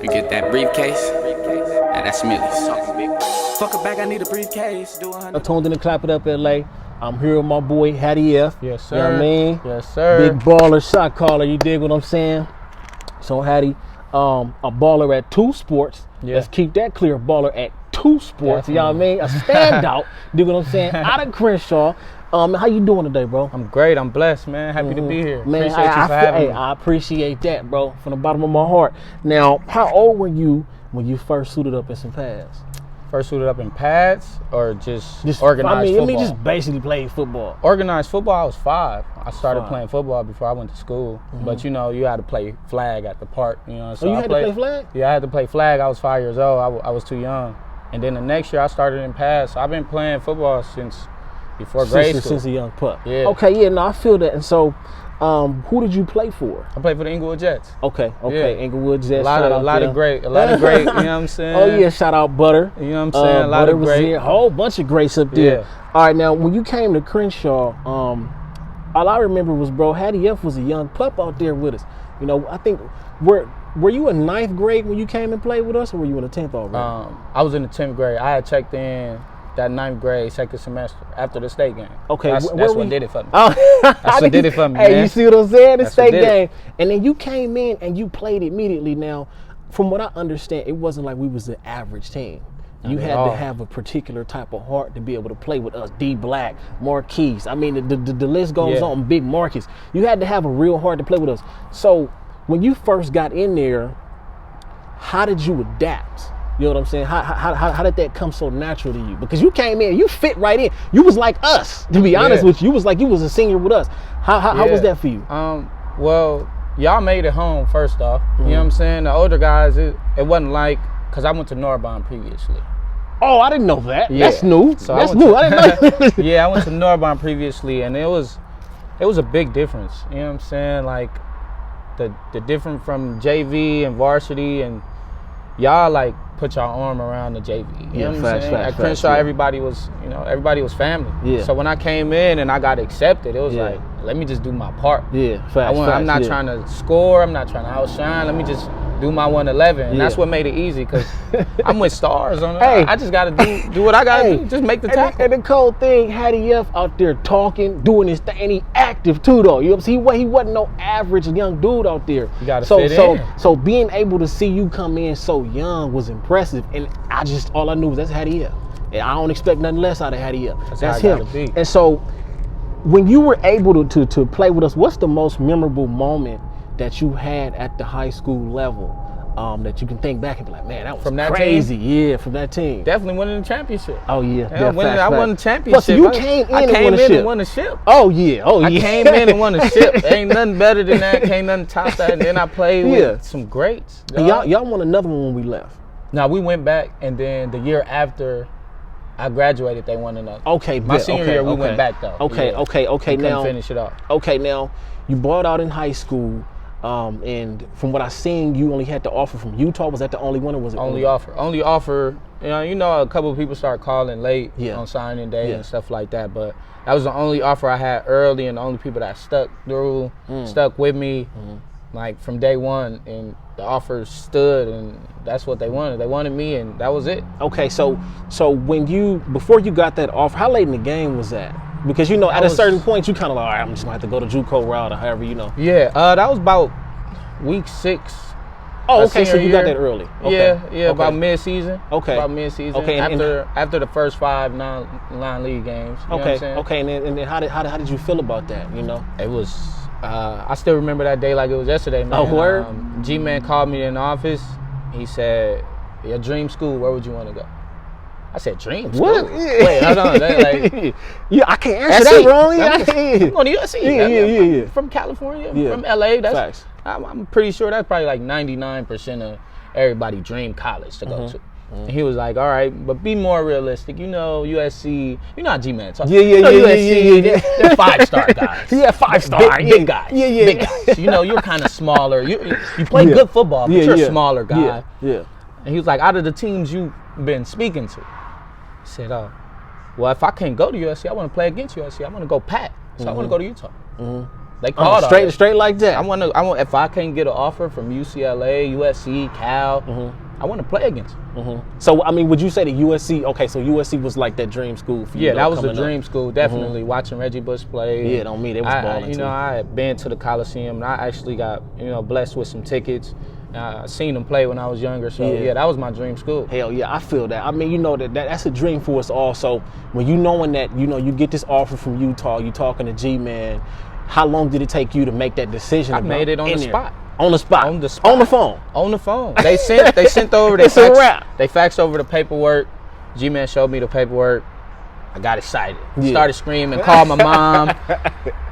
You get that briefcase? Yeah, that's Millie's. Fuck a bag, I need a briefcase. I tuned in to Clapitup LA. I'm here with my boy Hatty F. Yes, sir. You know what I mean? Yes, sir. Big baller, shot caller. You dig what I'm saying? So Hatty, a baller at 2 sports. Yeah. Let's keep that clear. Baller at 2 sports. Definitely. You know what I mean? A standout. Dig what I'm saying? Out of Crenshaw. How you doing today, bro? I'm great. I'm blessed, man. Happy to be here. Man, Appreciate you for having me. I appreciate that, bro, from the bottom of my heart. Now, how old were you when you first suited up in some pads? First suited up in pads or just organized football? I mean, just basically playing football. Organized football, I was 5. I started 5. playing football before I went to school. But, you know, you had to play flag at the park. You know, so you had to play flag? Yeah, I had to play flag. I was 5 years old. I was too young. And then the next year, I started in pads. So I've been playing football since before grade school. Since a young pup. Yeah. Okay, yeah, no, I feel that. And so, who did you play for? I played for the Inglewood Jets. Okay, Yeah. Inglewood Jets. A lot of great, you know what I'm saying? Oh yeah, shout out Butter. You know what I'm saying? A lot Butter of great. a whole bunch of greats up there. Yeah. All right, now when you came to Crenshaw, all I remember was, bro, Hatty F was a young pup out there with us. You know, I think were you in 9th grade when you came and played with us, or were you in the 10th already? I was in the 10th grade. I had checked in that 9th grade, 2nd semester, after the state game. Okay, that's what did it for me. Oh. That's what did it for me, Hey, man. you see what I'm saying? The That's state what did game. it. And then you came in and you played immediately. Now, from what I understand, it wasn't like we was the average team. You had to have a particular type of heart to be able to play with us. D Black, Marquise. I mean, the list goes on. Big Marcus. You had to have a real heart to play with us. So when you first got in there, how did you adapt? You know what I'm saying? How did that come so natural to you? Because you came in, you fit right in. You was like us, to be honest with you. You was like you was a senior with us. How was that for you? Well, y'all made it home first off. You know what I'm saying? The older guys, it wasn't like, because I went to Narbonne previously. Oh, I didn't know that. Yeah. That's new. So That's new. I didn't know. Yeah, I went to Narbonne previously, and it was a big difference. You know what I'm saying? Like the difference from JV and varsity, and y'all like put your arm around the JV. You know what I'm saying? At Crenshaw, everybody was family. Yeah. So when I came in and I got accepted, it was like, let me just do my part. Yeah, I'm not trying to score. I'm not trying to outshine. Let me just do my 111. And that's what made it easy, because I'm with stars on it. Hey. I just got to do what I got to do. Just make the tackle. And the cold thing, Hatty F out there talking, doing his thing, and he active too, though. You know what I'm saying? He wasn't no average young dude out there. You got to fit in. So being able to see you come in so young was impressive. And all I knew was that's Hatty F. And I don't expect nothing less out of Hatty F. That's him. And so when you were able to play with us, what's the most memorable moment that you had at the high school level that you can think back and be like, man, that was from that crazy. Team? Yeah, from that team. Definitely winning the championship. Oh yeah, I won the championship. Plus, you came in and won the ship. Oh yeah, I came in and won the ship. Ain't nothing better than that. Ain't nothing top that. And then I played with some greats. Y'all won another one when we left. Now we went back, and then the year after I graduated, they won another. Okay, my senior year we went back though. Okay. Now finish it off. Okay, now you balled out in high school. And from what I seen, you only had the offer from Utah. Was that the only one, or was it only offer? Only offer. You know, a couple of people started calling late on signing day and stuff like that. But that was the only offer I had early, and the only people that stuck with me, like from day one. And the offer stood, and that's what they wanted. They wanted me, and that was it. Okay, so before you got that offer, how late in the game was that? Because you know, at a certain point, you kind of like, all right, I'm just gonna have to go to JUCO route or however, you know. Yeah, that was about week 6. Oh, okay, so you got that early. Okay. Yeah, about mid-season. Okay. About mid-season. Okay, after the first 5 non-league games. You know what I'm saying? Okay, and then how did you feel about that? You know, it was. I still remember that day like it was yesterday, man. Oh, word? G-Man called me in the office. He said, "Your dream school, where would you want to go?" I said, "Dream school." What? Wait, hold on. I can't answer that wrong. I'm going to USC. Yeah. From California, from LA. That's facts. I'm pretty sure that's probably like 99% of everybody dream college to go to. And he was like, all right, but be more realistic. You know, USC, you know how G-Man talks. USC, they're 5-star guys. Yeah, 5-star. Big guys. Yeah. Big guys. You know, you're kind of smaller. You play good football, but you're a smaller guy. Yeah. And he was like, out of the teams you've been speaking to, he said, well, if I can't go to USC, I want to play against USC. I want to go Pac. So I want to go to Utah. They called straight like that. I want if I can't get an offer from UCLA, USC, Cal, I want to play against them. So, I mean, would you say that USC, okay, so USC was like that dream school for you? Yeah, that was a dream school, definitely. Watching Reggie Bush play. Yeah, don't mean they was balling too. I had been to the Coliseum, and I actually got, blessed with some tickets. I seen them play when I was younger, so yeah, that was my dream school. Hell yeah, I feel that. I mean, that's a dream for us all. So when you knowing that, you get this offer from Utah, you talking to G-Man, how long did it take you to make that decision? I made it on the spot. On the spot. On the spot. On the phone. On the phone. They sent over. They faxed over the paperwork. G-Man showed me the paperwork. I got excited. Started screaming. Called my mom.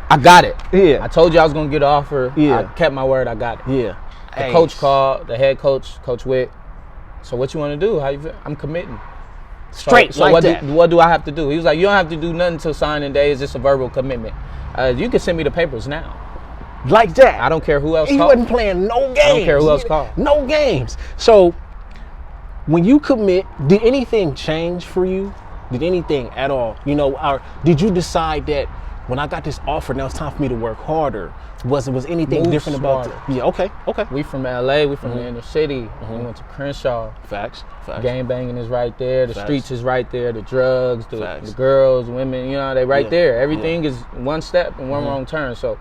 I got it. Yeah. I told you I was gonna get an offer. Yeah. I kept my word. I got it. Yeah. The coach called. The head coach, Coach Witt. So what you want to do? How you feel? I'm committing. Straight. So what do I have to do? He was like, you don't have to do nothing till signing day. It's just a verbal commitment. You can send me the papers now. Like that. I don't care who else He called. wasn't playing no games. I don't care who else called. No games. So when you commit, did anything change for you? Did anything at all? Did you decide that when I got this offer, now it's time for me to work harder? Was anything different about it? Yeah, okay. We from LA, we from the inner city. We went to Crenshaw. Facts. Gang banging is right there. The streets is right there. The drugs, the girls, women, they right there. Everything is one step and one wrong turn. So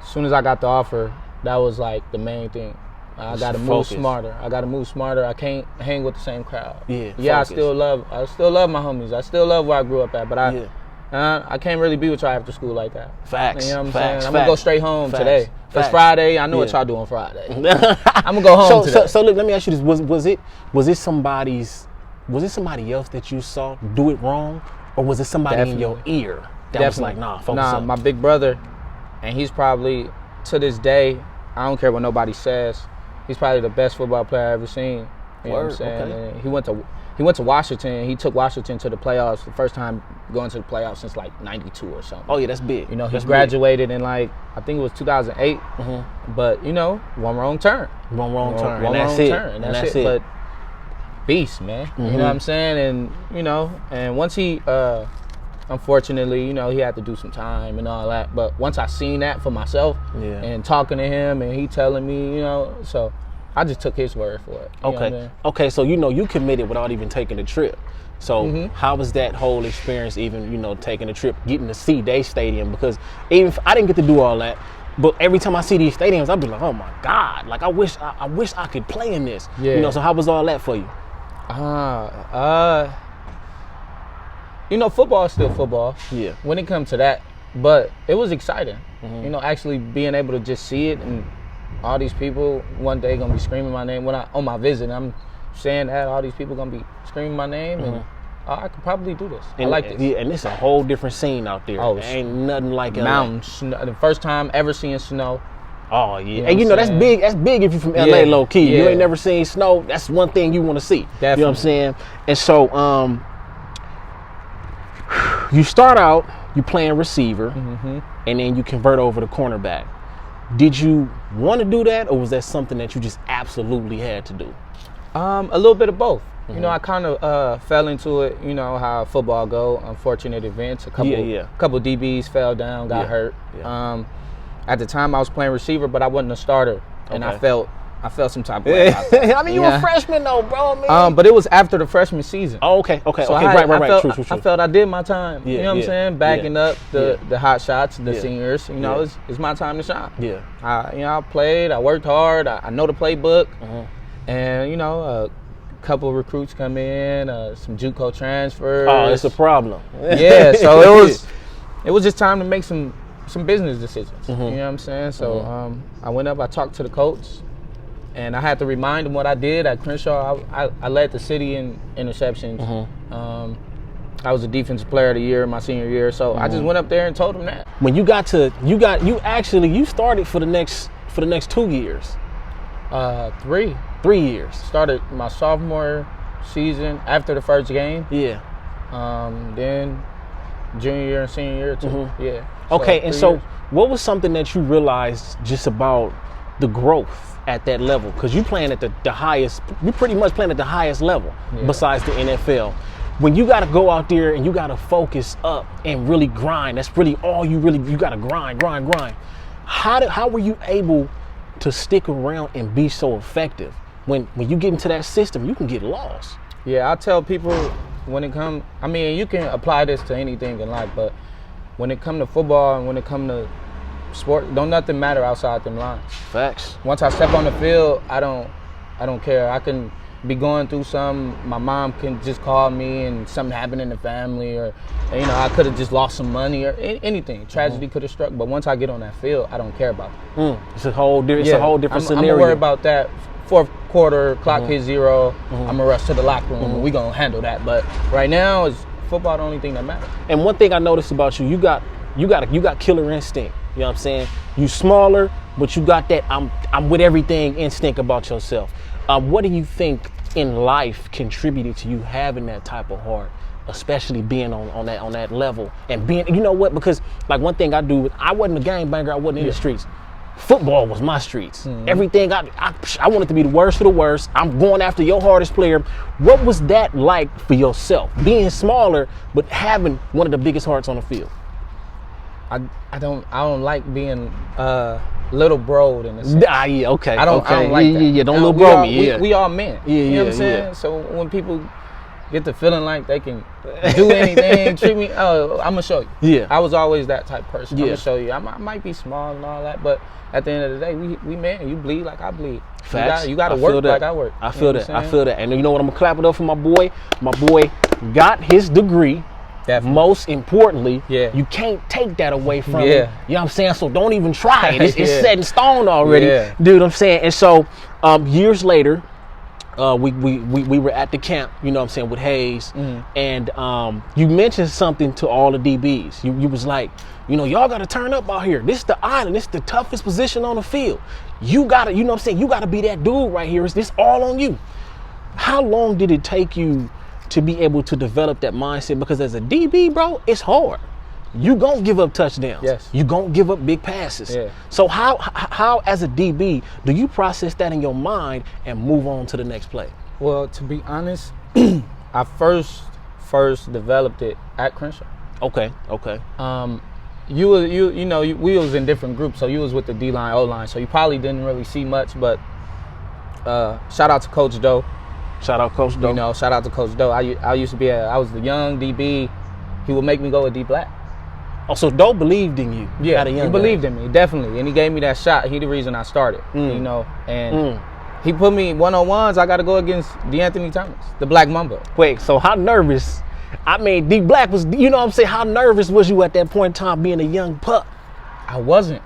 as soon as I got the offer, that was like the main thing. I got to move smarter. I can't hang with the same crowd. Yeah. I still love my homies. I still love where I grew up at, but I can't really be with y'all after school like that. Facts. You know what I'm saying? I'm gonna go straight home today. It's Friday. I know what y'all doing Friday. I'm gonna go home today. So look, let me ask you this: was it somebody else that you saw do it wrong, or was it somebody in your ear that was like, nah, focus up? My big brother, and he's probably to this day, I don't care what nobody says, he's probably the best football player I've ever seen. You know what I'm saying? Okay. And he went to Washington. He took Washington to the playoffs, the first time going to the playoffs since like '92 or something. Oh yeah, that's big. He graduated in I think it was 2008. But one wrong turn. One wrong turn. And that's it. But beast, man. You know what I'm saying? And and once he unfortunately, he had to do some time and all that. But once I seen that for myself and talking to him and he telling me, so I just took his word for it. Okay, so you committed without even taking the trip. So how was that whole experience, even taking the trip, getting to see their stadium? Because even if I didn't get to do all that, but every time I see these stadiums, I'd be like, oh my God, like I wish I could play in this. Yeah. So how was all that for you? Football is still football. Yeah. When it comes to that, but it was exciting. Actually being able to just see it and all these people one day gonna be screaming my name when on my visit. I'm saying that all these people gonna be screaming my name, and I could probably do this. I like this. Yeah, and it's a whole different scene out there. Oh, ain't nothing like mountains. The first time ever seeing snow. Oh yeah, and that's big. That's big if you're from LA, low key. You ain't never seen snow. That's one thing you want to see. Definitely. You know what I'm saying? And so, you start out, you playing receiver, and then you convert over to cornerback. Did you want to do that, or was that something that you just absolutely had to do? A little bit of both. I kind of fell into it. How football go. Unfortunate events. A couple DBs fell down, got hurt. Yeah. At the time, I was playing receiver, but I wasn't a starter, and I felt some type of way. I mean, you were a freshman though, bro. Man. But it was after the freshman season. Oh, okay. So right. True. I felt I did my time. You know what I'm saying? Backing up the hot shots, the seniors. It's my time to shine. Yeah. I played. I worked hard. I know the playbook. And a couple of recruits come in. Some JUCO transfers. Oh, it's a problem. Yeah. So it was just time to make some business decisions. You know what I'm saying? So I went up. I talked to the coach. And I had to remind him what I did at Crenshaw. I led the city in interceptions. I was a defensive player of the year my senior year. So I just went up there and told him that. When you started for the next 2 years. 3. 3 years. Started my sophomore season after the first game. Yeah. Then junior year and senior year too. Yeah. Okay, and so what was something that you realized just about the growth at that level? Because you playing at the highest, you pretty much playing at the highest level besides the NFL. When you got to go out there and you got to focus up and really grind, that's really all you got to grind. How were you able to stick around and be so effective? When you get into that system, you can get lost. Yeah, I tell people when it comes, I mean, you can apply this to anything in life, but when it comes to football and when it comes to sport, don't nothing matter outside them lines. Facts. Once I step on the field, I don't care. I can be going through something. My mom can just call me and something happened in the family, or I could have just lost some money or anything. Tragedy could have struck. But once I get on that field, I don't care about that. It's a whole different scenario. I'm worried about that. Fourth quarter, clock hit 0. I'm gonna rush to the locker room and we gonna handle that. But right now, is football the only thing that matters. And one thing I noticed about you got killer instinct. You know what I'm saying? You smaller, but you got that I'm with everything instinct about yourself. What do you think in life contributed to you having that type of heart, especially being on that level and being, you know what? Because like one thing I wasn't a gangbanger. I wasn't in the streets. Football was my streets. Everything I wanted to be the worst of the worst. I'm going after your hardest player. What was that like for yourself, being smaller but having one of the biggest hearts on the field? I don't like being little broed in a sense. Yeah, okay. I don't like that. Yeah, don't little bro me. We all men. You know what I'm saying? So when people get the feeling like they can do anything, treat me, I'm gonna show you. Yeah. I was always that type of person. Yeah. I'm gonna show you. I might be small and all that, but at the end of the day, we men. You bleed like I bleed. Facts. You gotta work like I work. I feel that. And you know what? I'm gonna clap it up for my boy. My boy got his degree. Definitely. Most importantly, Yeah. you can't take that away from him. Yeah. You know what I'm saying? So don't even try it. It's Yeah. set in stone already. Yeah. Dude, I'm saying. And so years later, we were at the camp, you know what I'm saying, with Hayes. And you mentioned something to all the DBs. You was like, y'all got to turn up out here. This is the island. This is the toughest position on the field. You got to, you know what I'm saying, you got to be that dude right here. It's this all on you. How long did it take you to be able to develop that mindset? Because as a DB, bro, it's hard. You gonna give up touchdowns. Yes. You gonna give up big passes. Yeah. So how as a DB do you process that in your mind and move on to the next play? Well, to be honest, I first developed it at Crenshaw. Okay. We was in different groups, so you was with the D-line, O-line, so you probably didn't really see much, but shout out to Coach Doe. Shout out Coach Doe. Shout out to Coach Doe. I was the young DB. He would make me go with D-Black. Oh, so Doe believed in you. Yeah, he believed in me, definitely. And he gave me that shot. He the reason I started, And he put me one-on-ones. I got to go against DeAnthony Thomas, the Black Mamba. Wait, so how nervous? I mean, D-Black was, you know what I'm saying? How nervous was you at that point in time being a young pup? I wasn't.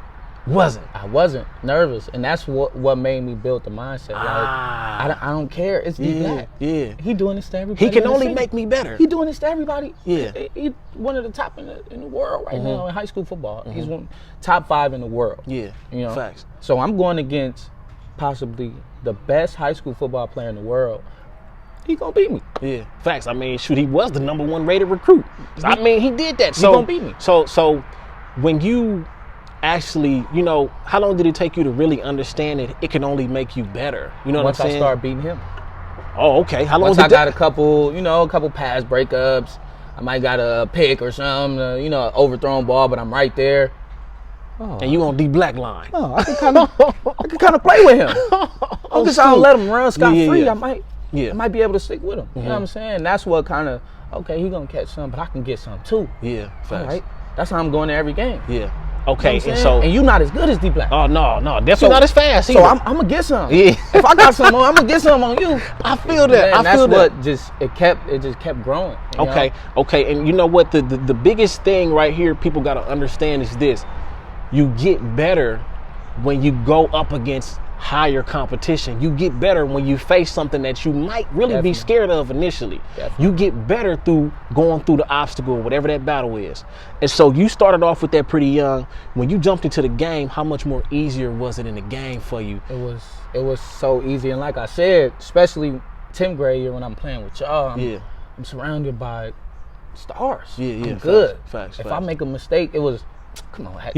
I wasn't nervous, and that's what made me build the mindset. Like I don't care. It's D-Black. Yeah. He doing this to everybody. He can only make me better. He doing this to everybody. Yeah. He one of the top in the world right now in high school football. He's top 5 in the world. Yeah. Facts. So I'm going against possibly the best high school football player in the world. He gonna beat me. Yeah. Facts. I mean, shoot, he was the #1 rated recruit. I mean, he did that. He gonna beat me. So when you actually, how long did it take you to really understand that it can only make you better? You know Once what I'm saying? I start beating him. Oh, okay. How long? Once I got a couple pass breakups, I might got a pick or something, an overthrown ball, but I'm right there. Oh. And you on D-Black line. Oh, I can kind of play with him. I don't let him run scot-free. I might be able to stick with him. You know what I'm saying? That's what kind of, okay, he gonna catch some, but I can get some too. Yeah, facts. All right. That's how I'm going to every game. Yeah. Okay, you know and you not as good as D-Black. Oh no, definitely not as fast either. So I'm gonna get some. Yeah. If I got some, I'm gonna get some on you. I feel that. And that's what it just kept growing. Okay, and you know what? The biggest thing right here people gotta understand is this: you get better when you go up against higher competition. You get better when you face something that you might really be scared of initially. Definitely. You get better through going through the obstacle, whatever that battle is. And so you started off with that pretty young. When you jumped into the game, how much more easier was it in the game for you? It was so easy. And like I said, especially 10th grade year when I'm playing with y'all, I'm surrounded by stars. I'm good. Facts. If I make a mistake, it was, come on. Facts.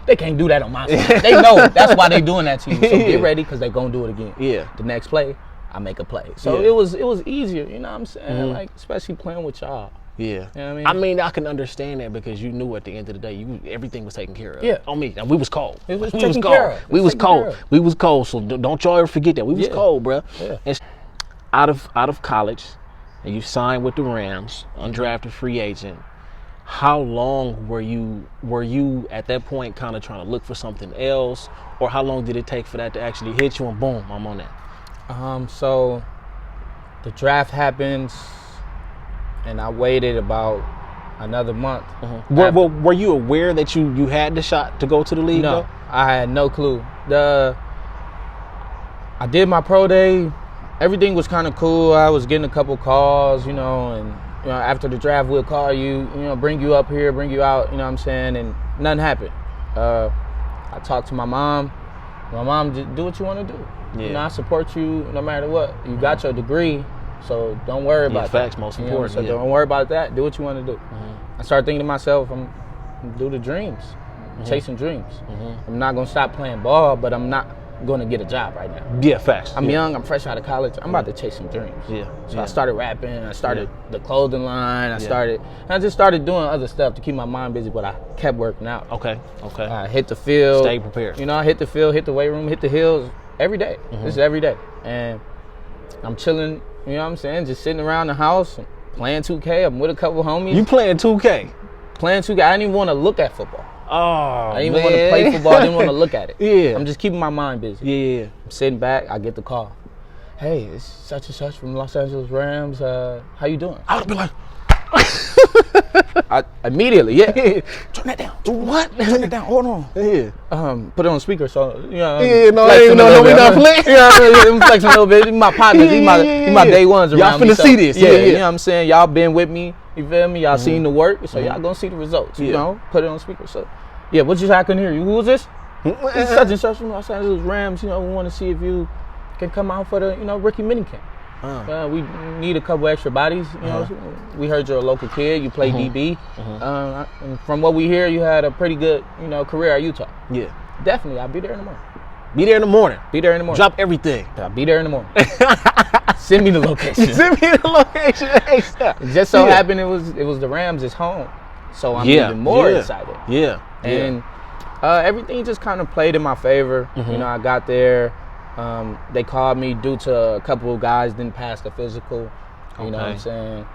They can't do that on my side. They know that's why they doing that to you. So get ready because they gonna do it again. Yeah. The next play, I make a play. So it was easier. You know what I'm saying? Like especially playing with y'all. Yeah. You know what I mean? I mean, I can understand that because you knew at the end of the day, everything was taken care of. Yeah. On me. And we was cold. It was we taken was cold. care of. We was taken care cold. of. We was cold. So don't y'all ever forget that. We was cold, bro. Yeah. And out of college, and you signed with the Rams, undrafted free agent. How long were you at that point kind of trying to look for something else, or how long did it take for that to actually hit you and boom, I'm on that? So the draft happens, and I waited about another month. Were you aware that you had the shot to go to the league? No, though? I had no clue. I did my pro day. Everything was kind of cool. I was getting a couple calls, and after the draft, we'll call you, bring you up here, bring you out, you know what I'm saying? And nothing happened. I talked to my mom. My mom, just do what you want to do. Yeah. I support you no matter what. You got your degree, so don't worry about that. Facts, most important. So don't worry about that. Do what you want to do. I started thinking to myself, I'm do the dreams, chasing dreams. I'm not going to stop playing ball, but I'm not going to get a job right now. Yeah, facts. I'm young. I'm fresh out of college. I'm about to chase some dreams. Yeah. So I started rapping. I started the clothing line. I just started doing other stuff to keep my mind busy, but I kept working out. Okay. I hit the field. Stay prepared. I hit the field, hit the weight room, hit the hills every day. This is every day. And I'm chilling, you know what I'm saying, just sitting around the house playing 2K. I'm with a couple homies. You playing 2K? Playing 2K. I didn't even want to look at football. Oh, I didn't even want to play football. I didn't want to look at it. Yeah. I'm just keeping my mind busy. Yeah. I'm sitting back. I get the call. Hey, it's such and such from Los Angeles Rams. How you doing? I would be like, Immediately, yeah. Turn that down. What? Turn it down. Hold on. Yeah. Put it on speaker, so No, flexing no, a little we bit. not playing. I'm flexing a little bit. These my partners. These my day ones around Y'all me. finna see this. Yeah, Yeah. you know what I'm saying? Y'all been with me. You feel me? Y'all seen the work, so y'all gonna see the results. You know, put it on speaker. So, yeah. What you say? I couldn't hear you. Who was this? It's such and such from Los Angeles Rams. We want to see if you can come out for the rookie minicamp. We need a couple extra bodies. We heard you're a local kid. You play DB. And from what we hear, you had a pretty good, career at Utah. Yeah. Definitely, I'll be there in the morning. Be there in the morning. Be there in the morning. Drop everything. I'll be there in the morning. Send me the location. Send me the location. It just so happened it was the Rams' home, so I'm even more excited. Yeah. And everything just kind of played in my favor. I got there. They called me due to a couple of guys didn't pass the physical. You know what I'm saying?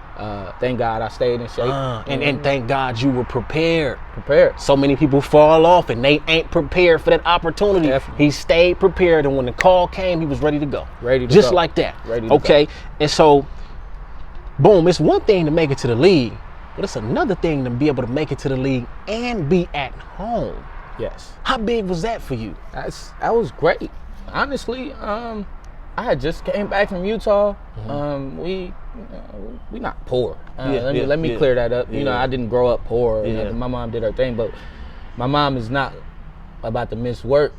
Thank God I stayed in shape. And thank God you were prepared. Prepared. So many people fall off and they ain't prepared for that opportunity. Definitely. He stayed prepared, and when the call came, he was ready to go. Ready to Just go. like that. Ready to okay. go. And so, boom, it's one thing to make it to the league, but it's another thing to be able to make it to the league and be at home. Yes. How big was that for you? That was great. Honestly, I had just came back from Utah. We not poor. Let me clear that up. I didn't grow up poor. My mom did her thing, but my mom is not about to miss work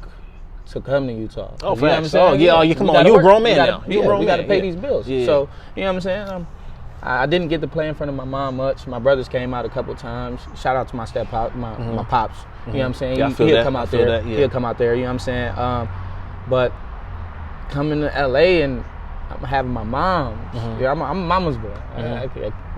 to come to Utah. Oh, you know what I'm facts. saying? You come on, you a grown man now. We got to pay these bills. Yeah. So you know what I'm saying? I didn't get to play in front of my mom much. My brothers came out a couple times. Shout out to my step pop, my pops. You know what I'm saying? He'll come out there. He'll come out there. You know what I'm saying? But coming to LA and I'm having my mom. I'm a mama's boy.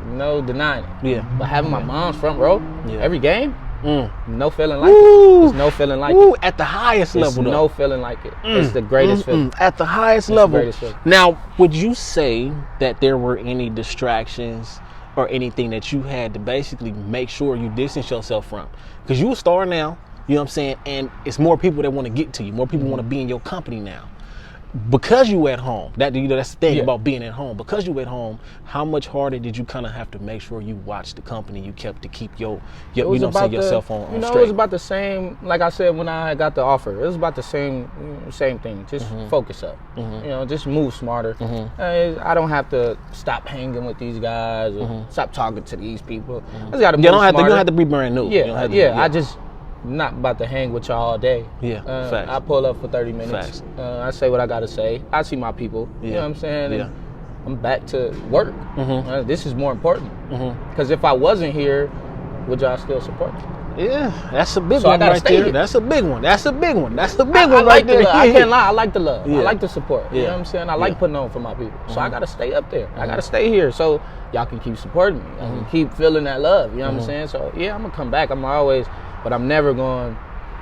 No denying it. Yeah. But having my mom's front row every game, no feeling like Ooh. it. There's no feeling like Ooh, it. at the highest There's level, though. no feeling like it. It's the greatest feeling. At the highest It's level. the greatest feeling. Now, would you say that there were any distractions or anything that you had to basically make sure you distance yourself from? Because you a star now, you know what I'm saying? And it's more people that want to get to you. More people want to be in your company now. Because you at home, that's the thing about being at home. Because you at home, how much harder did you kind of have to make sure you watched the company you kept to keep yourself on straight? It was about the same. Like I said when I got the offer, it was about the same thing. Just focus up. Just move smarter. I don't have to stop hanging with these guys or stop talking to these people. I just got to move smarter. You don't have to be brand new. I just not about to hang with y'all all day. Facts. I pull up for 30 minutes. Facts. I say what I gotta say. I see my people. You know what I'm saying? Yeah. And I'm back to work. This is more important. Because if I wasn't here, would y'all still support me? Yeah, that's a big So I one gotta right stay there. here. That's a big one. That's a big one. That's a big I one like right the there. love. I can't lie. I like the love. Yeah. I like the support. You know what I'm saying? I like putting on for my people. So I gotta stay up there. I gotta stay here so y'all can keep supporting me. I can keep feeling that love. You know what I'm saying? So yeah, I'm gonna come back. I'm always, but I'm never gonna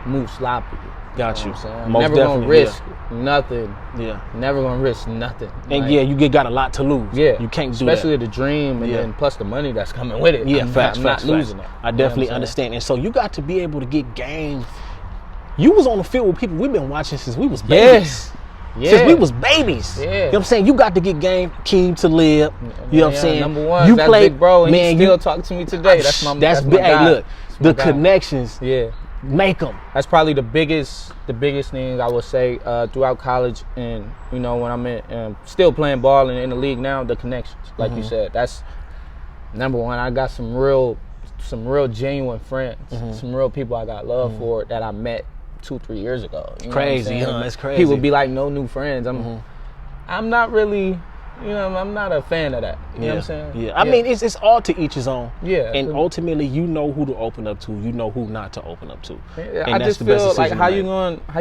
move sloppy. Got you. Know what I'm saying? I'm Most never gonna definitely, risk nothing. Yeah. Never gonna risk nothing. And Like, yeah, you got a lot to lose. yeah, You can't do especially that. the dream and then plus the money that's coming with it. Yeah, I'm facts, not facts, losing facts. it. I definitely understand. And so you got to be able to get game. You was on the field with people we've been watching since we was babies. Yeah. Since we was babies. Yeah. You know what I'm saying? You got to get game key to live. You know what I'm saying? Number one, you that's play, Big Bro, and man, he still talk to me today. That's my big. guy. Hey, look, That's the my guy. connections, Yeah. make them. That's probably the biggest thing I would say throughout college, and you know when I'm still playing ball and in the league now. The connections, like you said, that's number one. I got some real genuine friends, some real people I got love for that I met 2-3 years ago. You know Crazy, what I'm saying? that's crazy. People be like, no new friends. I'm not really. You know, I'm not a fan of that. You know what I'm saying? Yeah. I mean, it's all to each his own. Yeah. And ultimately, you know who to open up to. You know who not to open up to. And I that's just the best feel like decision how to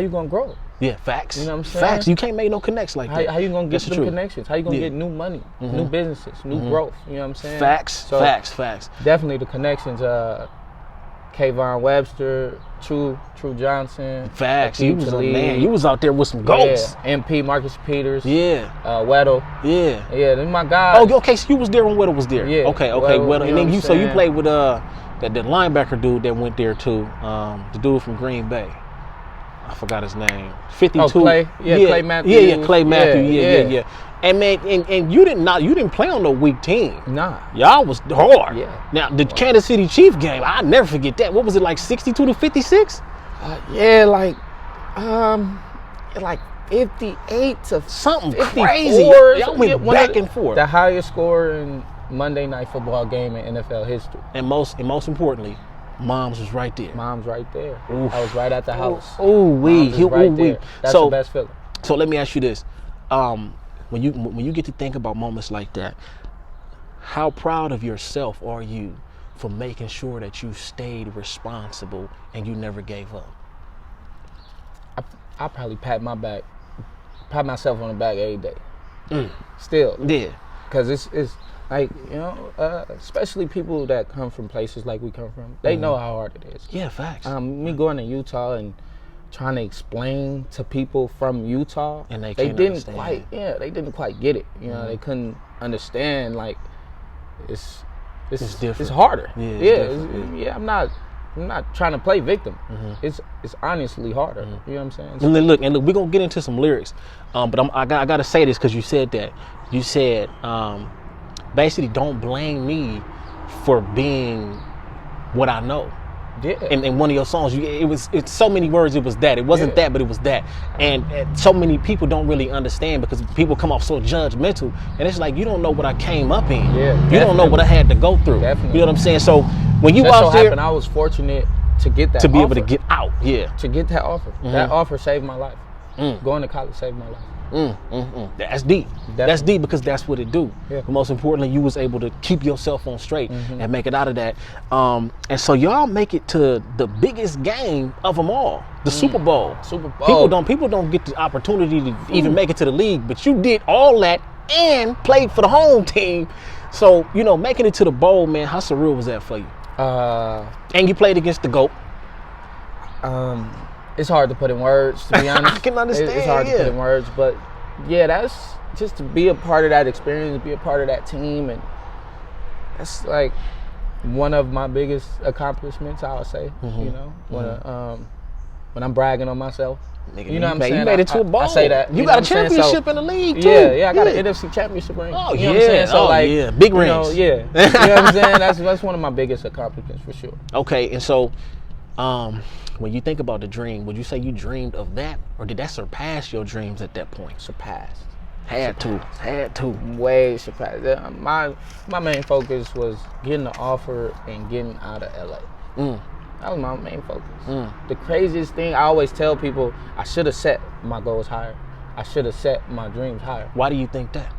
you make. gonna grow? Yeah, facts. You know what I'm saying? Facts. You can't make no connects like that. How you gonna get That's the them truth. connections? How you gonna get new money, new businesses, new growth? You know what I'm saying? Facts. So, Facts. Definitely the connections. Kayvon Webster, True Johnson. Facts. You was a Khalid. man. You was out there with some goats. Yeah. MP Marcus Peters. Yeah. Weddle. Yeah. Yeah, they're my guys. Oh, okay. So you was there when Weddle was there. Yeah. Okay. Weddle, Weddle. you And know then what you I'm so you saying? played with that linebacker dude that went there too. The dude from Green Bay. I forgot his name. 52. Oh, Clay. Yeah, Clay Matthews. Yeah, Clay Matthews. Yeah. And man, and you didn't play on no weak team. Nah. Y'all was hard. Yeah. Now the Kansas City Chiefs game, I'll never forget that. What was it, like 62-56? Yeah, like 58 to Something 54. crazy. Y'all went One back of and forth. The highest score in Monday Night Football game in NFL history. And most importantly, Moms was right there. Mom's right there. Oof. I was right at the house. Ooh wee. Mom's is right there. That's So the best feeling. So let me ask you this: when you get to think about moments like that, how proud of yourself are you for making sure that you stayed responsible and you never gave up? I probably pat myself on the back every day. Still. Yeah. Because it's like, you know, especially people that come from places like we come from, they know how hard it is. Yeah, facts. Me going to Utah and trying to explain to people from Utah, And they didn't understand. they didn't quite get it. You know, they couldn't understand, like, it's different. It's harder. Yeah, it's different, I'm not trying to play victim. It's honestly harder. You know what I'm saying? And look, we're gonna get into some lyrics, but I gotta say this because you said that. You said basically, don't blame me for being what I know. Yeah. In one of your songs, it's so many words. It was that. It wasn't that, but it was that. And so many people don't really understand because people come off so judgmental, and it's like you don't know what I came up in. Yeah, you don't know what I had to go through. Definitely. You know what I'm saying? So when you That out so there, happened, I was fortunate to get that to be offer. able to get out, yeah. To get that offer. That offer saved my life. Going to college saved my life. That's deep. That's deep because that's what it do. Yeah. But most importantly, you was able to keep yourself on straight and make it out of that. And so y'all make it to the biggest game of them all, the Super Bowl. Super Bowl. People don't get the opportunity to even make it to the league, but you did all that and played for the home team. So, you know, making it to the bowl, man, how surreal was that for you? And you played against the GOAT. It's hard to put in words, to be honest. I can understand, It's hard to put in words, but yeah, that's just to be a part of that experience, be a part of that team, and that's like one of my biggest accomplishments, I would say. You know, when I'm bragging on myself. Nigga, You know what I'm saying? You made it to a bowl. I say that. You know got a what I'm saying? championship So, in the league, too. Yeah, I got an NFC championship ring. Oh, you know what I'm saying? So, like, yeah. Big rings. You know, yeah. You know what I'm saying? That's one of my biggest accomplishments for sure. Okay, and so when you think about the dream, would you say you dreamed of that, or did that surpass your dreams at that point? Surpassed. Had to. Way surpassed. My main focus was getting the offer and getting out of LA. That was my main focus. The craziest thing, I always tell people, I should have set my goals higher. I should have set my dreams higher. Why do you think that?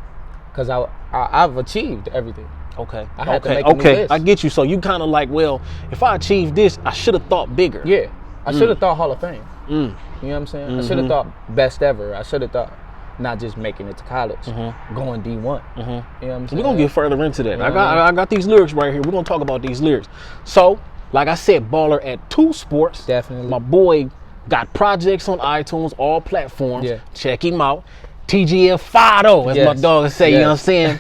Because I've achieved everything. Okay. I had to make a new list. I get you. So you kind of like, well, if I achieved this, I should have thought bigger. Yeah, I should have thought Hall of Fame. You know what I'm saying? I should have thought best ever. I should have thought not just making it to college, going D1. You know what I'm saying? We're gonna get further into that. I got these lyrics right here. We're gonna talk about these lyrics. So, like I said, baller at 2 sports. Definitely. My boy got projects on iTunes, all platforms. Yeah. Check him out. TGF5 though, as my dog say. You know what I'm saying?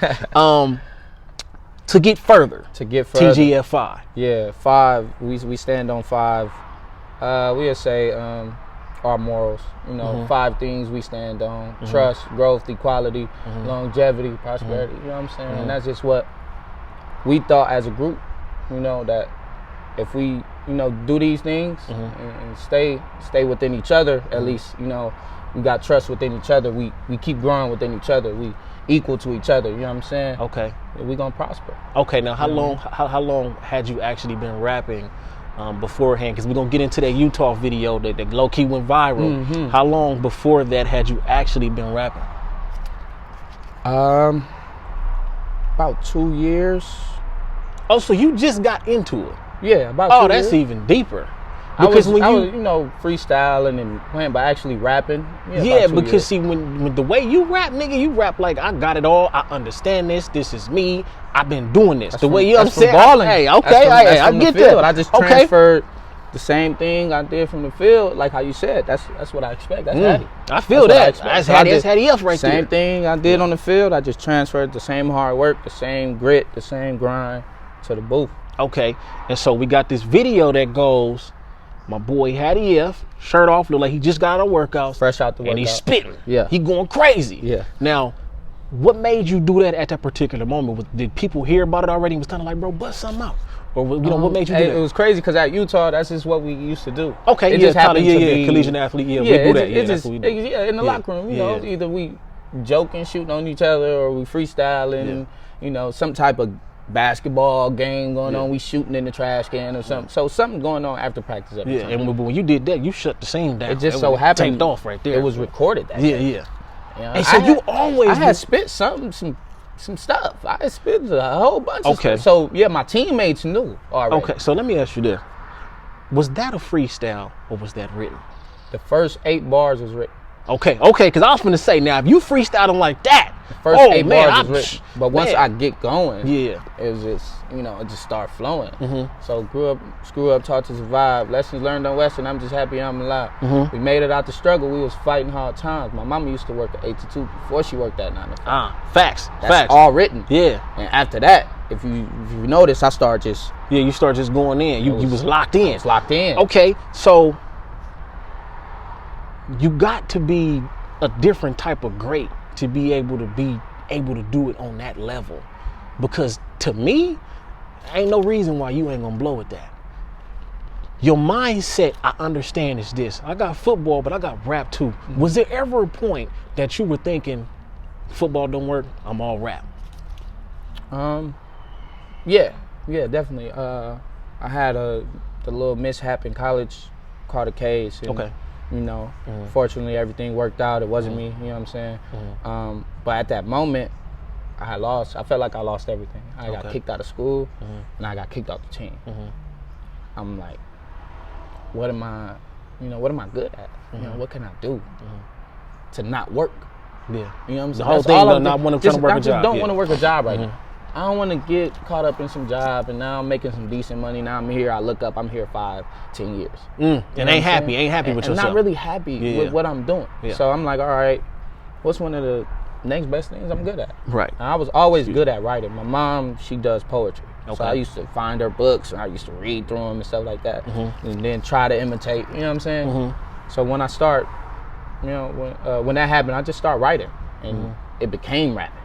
To get further. TGF5. Yeah, 5. We stand on 5. We'll say our morals. You know, 5 things we stand on: trust, growth, equality, longevity, prosperity. You know what I'm saying? And that's just what we thought as a group. You know, that if we, you know, do these things and stay within each other, at least, you know, we got trust within each other. We keep growing within each other. We equal to each other. You know what I'm saying? Okay. We gonna prosper. Okay. Now, how long had you actually been rapping beforehand? Because we're gonna get into that Utah video that low key went viral. How long before that had you actually been rapping? About 2 years. Oh, so you just got into it? Yeah, about 2 years. Oh, that's even deeper. Because I was, you know, freestyling and playing, but actually rapping. Yeah, because see, when the way you rap, nigga, you rap like I got it all. I understand this. This is me. I've been doing this. That's the way from, you understand. Balling. Hey, okay, I get that. I just transferred the same thing I did from the field, like how you said. That's what I expect. That's Hatty. I feel that. That's Hatty F right there. Same thing I did on the field. I just transferred the same hard work, the same grit, the same grind to the booth. Okay, and so we got this video that goes. My boy Hatty F, shirt off, look like he just got out of workout. Fresh out the workout. And he's spitting. Yeah. He going crazy. Yeah. Now, what made you do that at that particular moment? Did people hear about it already and was kind of like, bro, bust something out? Or you know, what made you do that? It was crazy because at Utah, that's just what we used to do. Okay, it just happened to be collegiate athlete. Yeah, we do that. That's what we do. In the locker room, you know, either we joking, shooting on each other, or we freestyling, you know, some type of basketball game going on, we shooting in the trash can or something. So something going on after practice every time. And when you did that, you shut the scene down. It just so happened taped off right there. It was recorded that day. Yeah. You know, and so I had spit some stuff. I had spit a whole bunch of stuff. So yeah, my teammates knew already. Okay, so let me ask you this. Was that a freestyle or was that written? The first 8 bars was written. Okay, because I was going to say, now, if you freestyling like that, the first 8 bars was written. But once I get going, it was just, you know, it just started flowing. So grew up, taught to survive. Lessons learned on Western, I'm just happy I'm alive. We made it out the struggle. We was fighting hard times. My mama used to work at 8 to 2 before she worked at 9 to 5. Facts. That's all written. Yeah. And after that, if you notice, I started just... Yeah, you start just going in. You was locked in. I was locked in. Okay, so... You got to be a different type of great to be able to do it on that level. Because to me, ain't no reason why you ain't gonna blow at that. Your mindset, I understand, is this. I got football, but I got rap too. Was there ever a point that you were thinking, football don't work, I'm all rap? Yeah, definitely. I had the little mishap in college, caught a case. And, you know, fortunately everything worked out. It wasn't me, you know what I'm saying? But at that moment, I felt like I lost everything. I got kicked out of school and I got kicked off the team. I'm like, what am I good at? You know, what can I do to not work? Yeah. You know what I'm saying? The whole thing, not want to try to work a job. I just don't want to work a job right now. I don't want to get caught up in some job and now I'm making some decent money. Now I'm here, I look up, I'm here 5-10 years. And ain't happy with yourself. I'm not really happy with what I'm doing. So I'm like, all right, what's one of the next best things I'm good at? Right. And I was always good at writing. My mom, she does poetry. So I used to find her books and I used to read through them and stuff like that. And then try to imitate, you know what I'm saying? So when I start, you know, when that happened, I just start writing and it became rapping.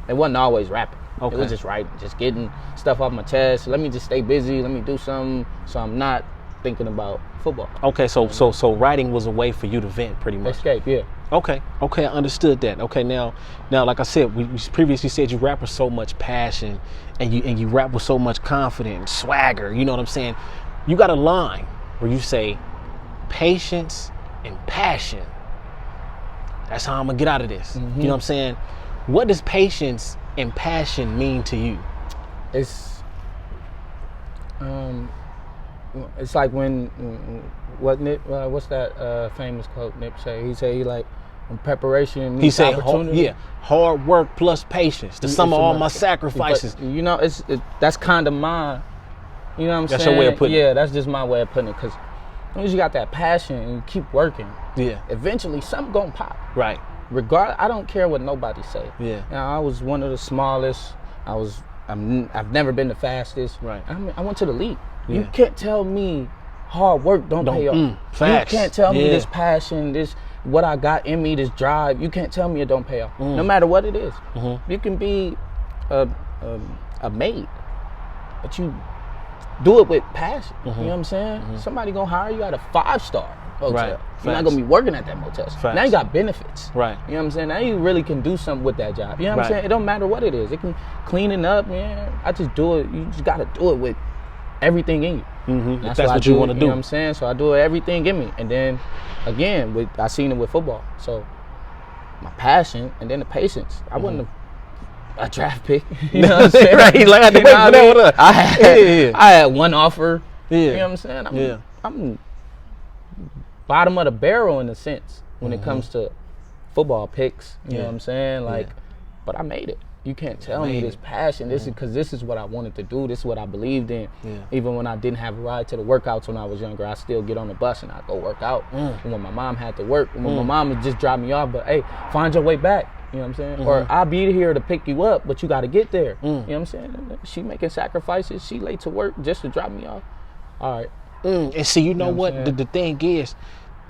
It wasn't always rapping. It was just writing, just getting stuff off my chest. Let me just stay busy. Let me do something so I'm not thinking about football. Okay, so writing was a way for you to vent, pretty much. Escape, yeah. Okay, I understood that. Okay, now, like I said, we previously said you rap with so much passion, and you rap with so much confidence, swagger. You know what I'm saying? You got a line where you say, patience and passion. That's how I'm gonna get out of this. You know what I'm saying? What does patience and passion mean to you? it's like when what's that famous quote Nip say? He say he like when preparation meets opportunity. Hard work plus patience. The sum of all my sacrifices. But, you know, that's kind of my, you know what I'm saying? That's your way of putting it. Yeah, that's just my way of putting it. Because as long as you got that passion and you keep working, eventually something gonna pop. Right. Regardless, I don't care what nobody say. Yeah. Now, I was one of the smallest. I've never been the fastest. Right. I went to the league. Yeah. You can't tell me hard work don't pay off. Facts. You can't tell me this passion, this what I got in me, this drive. You can't tell me it don't pay off. No matter what it is. You can be a maid, but you do it with passion. You know what I'm saying? Somebody gonna hire you at a 5-star hotel. Right. You're not gonna be working at that motel. Facts. Now you got benefits. Right. You know what I'm saying? Now you really can do something with that job. You know what I'm saying? It don't matter what it is. It can cleaning up, man. I just do it. You just gotta do it with everything in you. That's what you want to do. You know what I'm saying? So I do everything in me. And then again, I seen it with football. So my passion and then the patience. I wasn't a draft pick. You know what I'm saying? Right. Like I had one offer. Yeah. You know what I'm saying? I'm bottom of the barrel in a sense when it comes to football picks. You know what I'm saying? Like, but I made it. You can't tell me this passion. This is because this is what I wanted to do. This is what I believed in. Even when I didn't have a ride to the workouts when I was younger, I still get on the bus and I go work out. And when my mom had to work, when my mom would just drop me off, but hey, find your way back. You know what I'm saying? Or I'll be here to pick you up, but you got to get there. You know what I'm saying? She making sacrifices. She late to work just to drop me off. All right. And see, you know what? The thing is,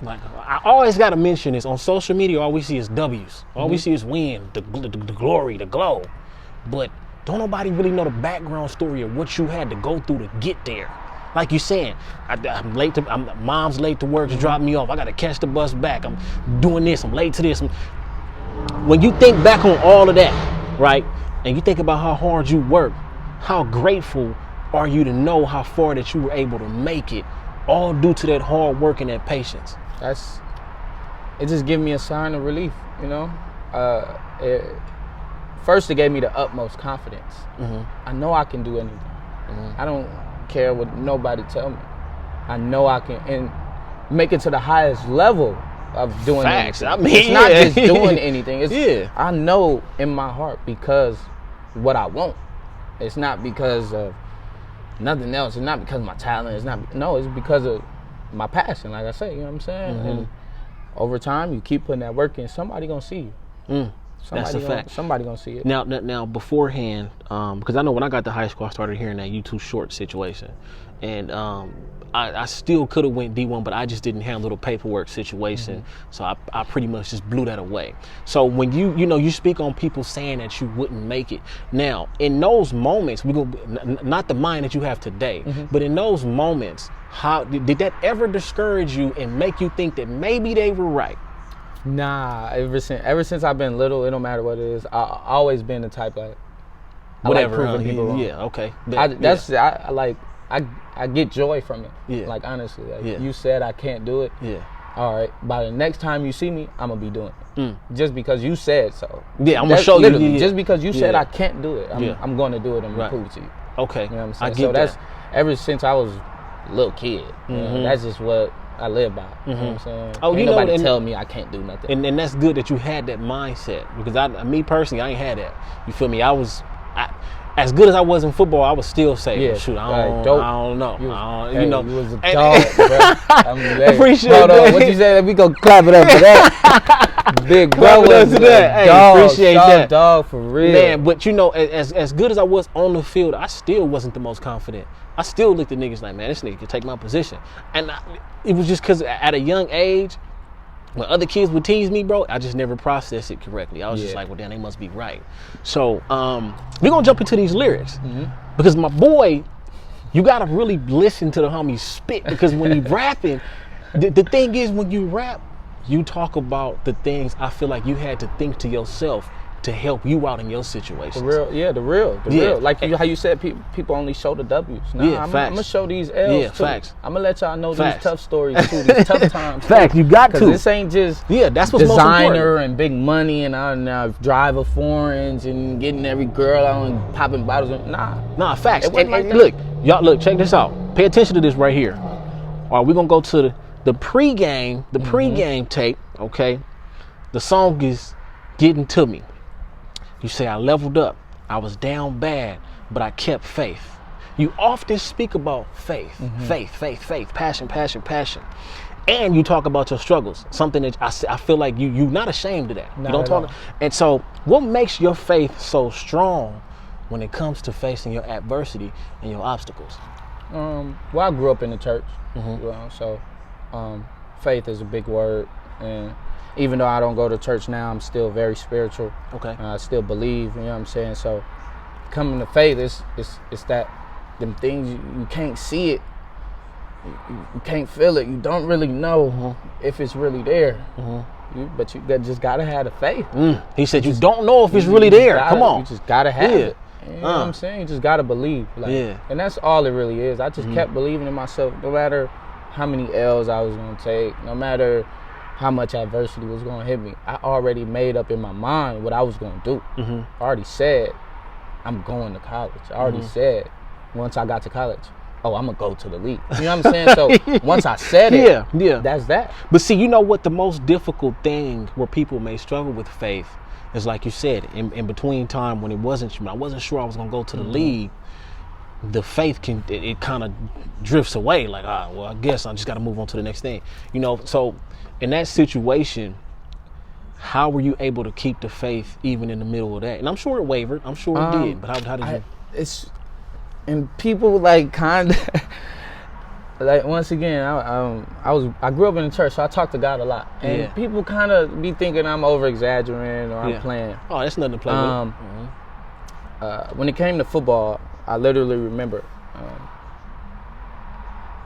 like, I always got to mention this. On social media, all we see is W's. All we see is win, the glory, the glow. But don't nobody really know the background story of what you had to go through to get there. Like you saying, mom's late to work to drop me off. I got to catch the bus back. I'm doing this. I'm late to this. When you think back on all of that, right, and you think about how hard you work, how grateful are you to know how far that you were able to make it, all due to that hard work and that patience? It just gave me a sign of relief, you know. First, it gave me the utmost confidence. I know I can do anything. I don't care what nobody tell me. I know I can, and make it to the highest level of doing anything. I mean, it's not just doing anything. It's I know in my heart because what I want. It's not because of nothing else. It's not because of my talent. It's because of my passion, like I say, you know what I'm saying? And over time, you keep putting that work in, somebody gonna see you. That's a fact. Somebody gonna see it. Now beforehand, because I know when I got to high school, I started hearing that you too short situation. And I still could have went D1, but I just didn't handle the paperwork situation. So I pretty much just blew that away. So when you speak on people saying that you wouldn't make it. Now, in those moments, not the mind that you have today, but in those moments, how did that ever discourage you and make you think that maybe they were right? Nah, ever since I've been little, it don't matter what it is. I always been the type like whatever. I like proving people wrong. Yeah, okay. I get joy from it. Yeah. Like honestly, like you said I can't do it. Yeah. All right. By the next time you see me, I'm gonna be doing it. Just because you said so. Yeah, I'm gonna show you. Yeah. Just because you said I can't do it, I'm gonna do it and prove it to you. Okay. You know what I'm saying? I get that's ever since I was a little kid. You know, that's just what I live by. You know what I'm saying? Oh, ain't nobody tell me I can't do nothing. And that's good that you had that mindset, because me personally, I ain't had that. You feel me? As good as I was in football, I would still say, shoot, I don't know. You was a dog, bro. I appreciate that. Hold on, what you say? We gonna clap it up for that. Big bro was a dog. Appreciate that. Dog for real. Man, but as good as I was on the field, I still wasn't the most confident. I still looked at niggas like, man, this nigga can take my position. And it was just because at a young age, when other kids would tease me, bro, I just never processed it correctly. I was just like, well, damn, they must be right. So we're going to jump into these lyrics. Because my boy, you got to really listen to the homie spit. Because when you rapping, the thing is, when you rap, you talk about the things I feel like you had to think to yourself to help you out in your situations. The real. Like how you said, people only show the W's. Nah, I'm gonna show these L's too. Facts. I'm gonna let y'all know these tough stories too, these tough times. Facts, you got to. Because this ain't just that's what's designer most important. and big money and I drive a foreigns and getting every girl out and popping bottles. Nah, facts. And like look, y'all, check this out. Pay attention to this right here. All right, we're gonna go to the pregame, pregame tape. Okay, the song is Getting to Me. You say, I leveled up, I was down bad, but I kept faith. You often speak about faith, faith, passion. And you talk about your struggles, something that I feel like you're not ashamed of that. Not you don't talk. And so what makes your faith so strong when it comes to facing your adversity and your obstacles? Well, I grew up in the church, so faith is a big word. And even though I don't go to church now, I'm still very spiritual. Okay. I still believe, you know what I'm saying? So coming to faith, it's that them things you can't see it, you can't feel it, you don't really know if it's really there. But you just gotta have the faith. He said you don't know if it's really there. Come on. You just gotta have it. You know what I'm saying? You just gotta believe. And that's all it really is. I just kept believing in myself, no matter how many L's I was gonna take, no matter how much adversity was going to hit me. I already made up in my mind what I was going to do. I already said, I'm going to college. I already said, once I got to college, I'm going to go to the league. You know what I'm saying? So once I said it, that's that. But see, you know what the most difficult thing where people may struggle with faith is, like you said, in between time when I wasn't sure I was going to go to the league, the faith it kind of drifts away. Like, well, I guess I just got to move on to the next thing. You know, so in that situation, how were you able to keep the faith even in the middle of that? And I'm sure it wavered. I'm sure it did. But how did you? And people kind of like, once again, I grew up in the church, so I talk to God a lot. And people kind of be thinking I'm over exaggerating or I'm playing. Oh, that's nothing to play with. When it came to football, I literally remember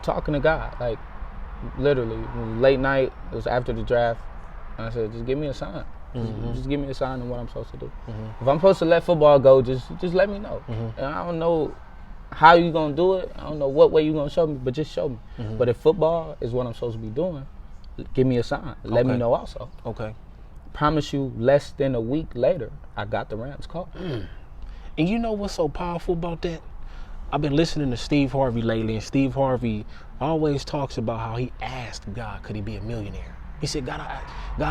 talking to God, like literally late night. It was after the draft. And I said, just give me a sign. Just give me a sign of what I'm supposed to do. If I'm supposed to let football go, just let me know. And I don't know how you gonna do it. I don't know what way you gonna show me, but just show me. But if football is what I'm supposed to be doing, give me a sign. Let me know also. Okay. Promise you, less than a week later, I got the Rams call. And you know what's so powerful about that? I've been listening to Steve Harvey lately, and Steve Harvey always talks about how he asked God, could he be a millionaire? He said, God,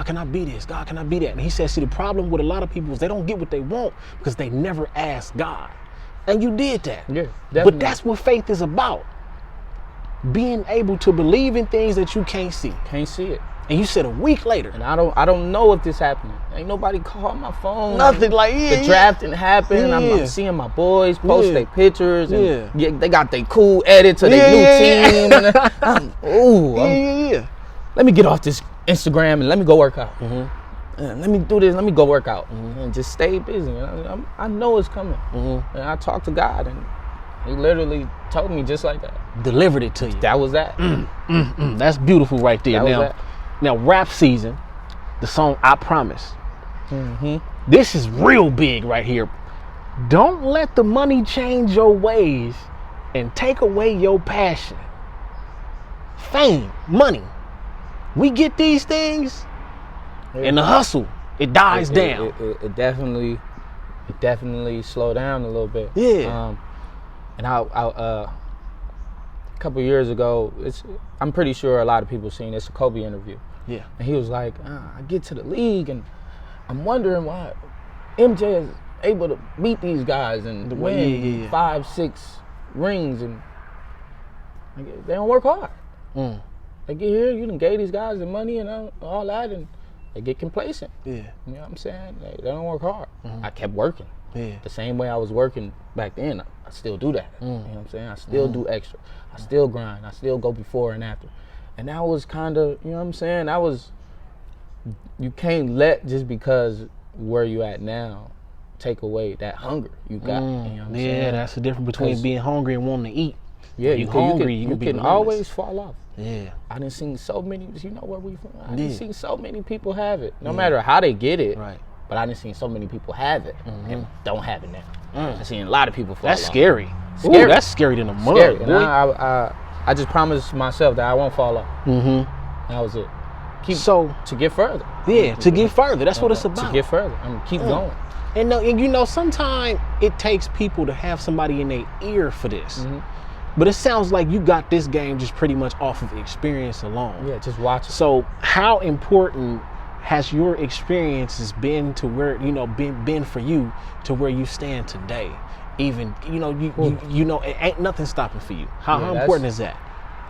can I be this? God, can I be that? And he said, see, the problem with a lot of people is they don't get what they want because they never ask God. And you did that. Yeah, definitely. But that's what faith is about. Being able to believe in things that you can't see. Can't see it. And you said a week later. And I don't know if this happened. Ain't nobody called my phone. Nothing like the draft didn't happen. I'm seeing my boys post their pictures and they got their cool edit to their new team. Let me get off this Instagram and let me go work out. Let me do this. Let me go work out and just stay busy. I know it's coming. And I talked to God and He literally told me just like that. Delivered it to you. That was that. That's beautiful right there. Now, rap season, the song I Promise. This is real big right here. Don't let the money change your ways and take away your passion. Fame, money. We get these things, and the hustle, it dies down. It definitely slowed down a little bit. And a couple years ago, I'm pretty sure a lot of people seen this Kobe interview. And he was like, I get to the league and I'm wondering why MJ is able to beat these guys and win 5-6 rings, and they don't work hard. They get here, you done gave these guys the money and all that, and they get complacent. You know what I'm saying? They don't work hard. I kept working. The same way I was working back then, I still do that. You know what I'm saying? I still do extra. I still grind. I still go before and after. And that was kind of, you know what I'm saying? That was, you can't let just because where you at now take away that hunger you got. You know what I'm saying? That's the difference between being hungry and wanting to eat. You hungry, you can always fall off. I done seen so many, you know where we from? I done seen so many people have it. No matter how they get it, but I didn't see so many people have it and don't have it now. I seen a lot of people fall That's off. scary. Scary. Ooh, that's scary than a mug. Scary. And Boy. I just promised myself that I won't fall off. That was it. To get further. Yeah, to get further. That's what it's about. To get further. I'm keep going. And you know, sometimes it takes people to have somebody in their ear for this. But it sounds like you got this game just pretty much off of experience alone. Yeah, just watch it. So how important has your experiences been to where, you know, been for you to where you stand today? Even, you know, you know, it ain't nothing stopping for you. How important is that?